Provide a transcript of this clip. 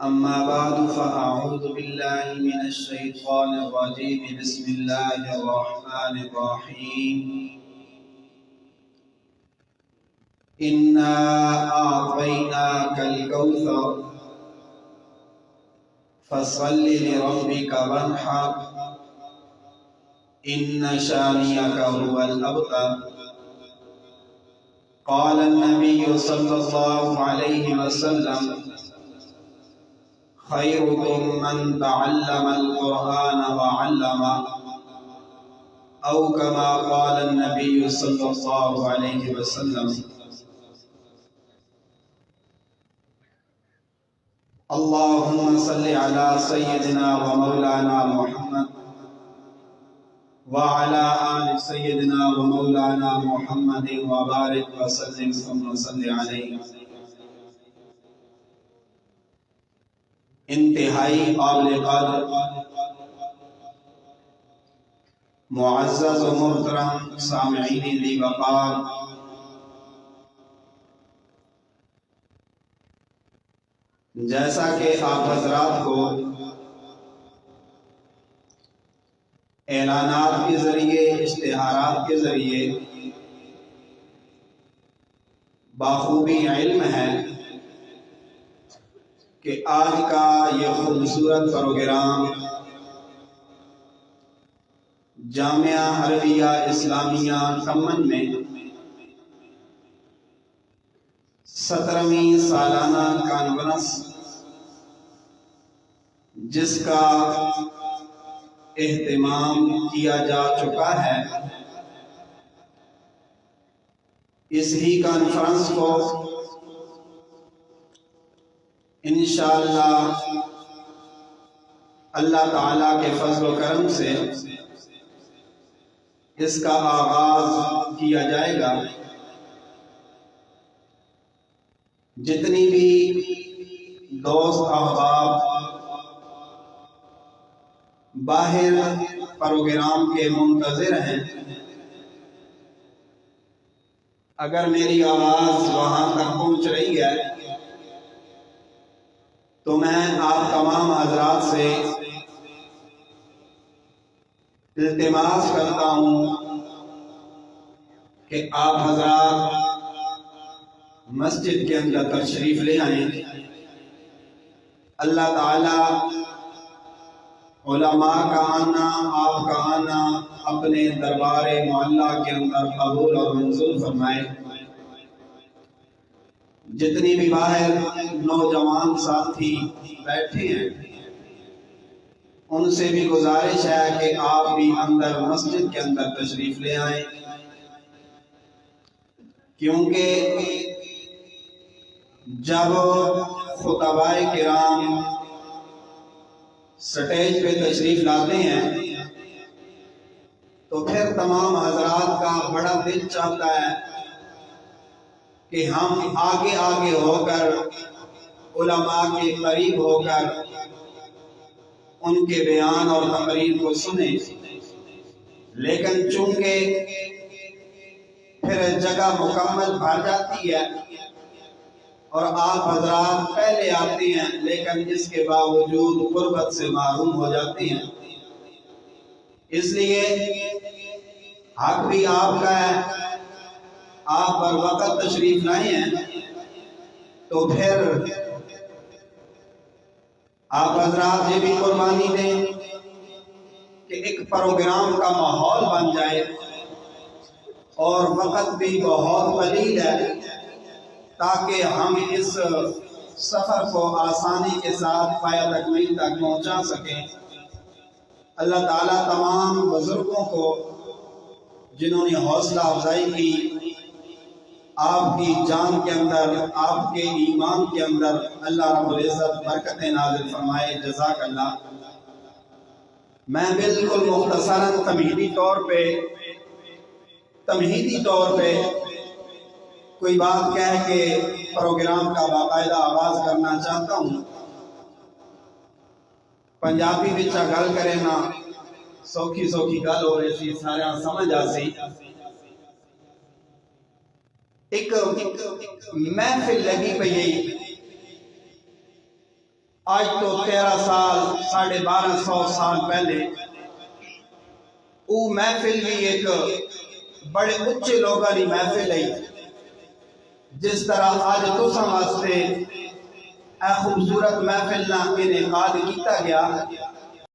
أما بعد فأعوذ بالله من الشيطان الرجيم بسم الله الرحمن الرحيم إنا أعطيناك الكوثر فصل لربك وانحر إن شانئك هو الأبتر قال النبي صلى الله عليه وسلم خيركم من تعلم القرآن وعلمه أو كما قال النبي صلى الله عليه وسلم اللهم صل على سيدنا ومولانا محمد وعلى آل سيدنا ومولانا محمد وبارك وسلم ثم صل عليه. انتہائی قابل قدر معزز و محترم سامعین ذی وقار، جیسا کہ آپ حضرات کو اعلانات کے ذریعے، اشتہارات کے ذریعے بخوبی علم ہے کہ آج کا یہ خوبصورت پروگرام جامعہ عربیہ اسلامیہ کمن میں 17ویں سالانہ کانفرنس، جس کا اہتمام کیا جا چکا ہے، اس ہی کانفرنس کو انشاءاللہ اللہ تعالیٰ کے فضل و کرم سے اس کا آغاز کیا جائے گا۔ جتنی بھی دوست احباب باہر پروگرام کے منتظر ہیں، اگر میری آواز وہاں تک پہنچ رہی ہے تو میں آپ تمام حضرات سے التماس کرتا ہوں کہ آپ حضرات مسجد کے اندر تشریف لے آئیں۔ اللہ تعالی علماء کا آنا، آپ کا آنا اپنے دربار معلیٰ کے اندر قبول اور منظور فرمائے۔ جتنی بھی باہر نوجوان ساتھی بیٹھے ہیں، ان سے بھی گزارش ہے کہ آپ بھی اندر مسجد کے اندر تشریف لے آئیں، کیونکہ جب خطباء کرام سٹیج پہ تشریف لاتے ہیں تو پھر تمام حضرات کا بڑا دل چاہتا ہے کہ ہم آگے آگے ہو کر علماء کے قریب ہو کر ان کے بیان اور تقریر کو سنیں، لیکن چونکہ پھر جگہ مکمل بھر جاتی ہے اور آپ حضرات پہلے آتے ہیں، لیکن اس کے باوجود غربت سے محروم ہو جاتے ہیں۔ اس لیے حق بھی آپ کا ہے، آپ پر وقت تشریف لائے ہیں تو پھر آپ حضرات یہ بھی قربانی دیں کہ ایک پروگرام کا ماحول بن جائے، اور وقت بھی بہت قلیل ہے تاکہ ہم اس سفر کو آسانی کے ساتھ پایہ تکمیل تک پہنچا سکیں۔ اللہ تعالیٰ تمام بزرگوں کو جنہوں نے حوصلہ افزائی کی، آپ کی جان کے اندر، آپ کے ایمان کے اندر اللہ رب العزت برکتیں نازل فرمائے۔ جزاک اللہ۔ میں بالکل مختصراً تمہیدی طور پہ کوئی بات کہہ کے پروگرام کا باقاعدہ آغاز کرنا چاہتا ہوں۔ پنجابی بچا گل کرے نا، سوکھی گل ہو رہی سی، سارے سمجھ آ سی۔ ایک محفل لگی پئی آج تو 13 سال 1250 سال پہلے وہ محفل بھی ایک بڑے اچھے لوگوں کی محفل ہے، جس طرح آج تساں واسطے اے خوبصورت محفل نہ انعقاد کیتا گیا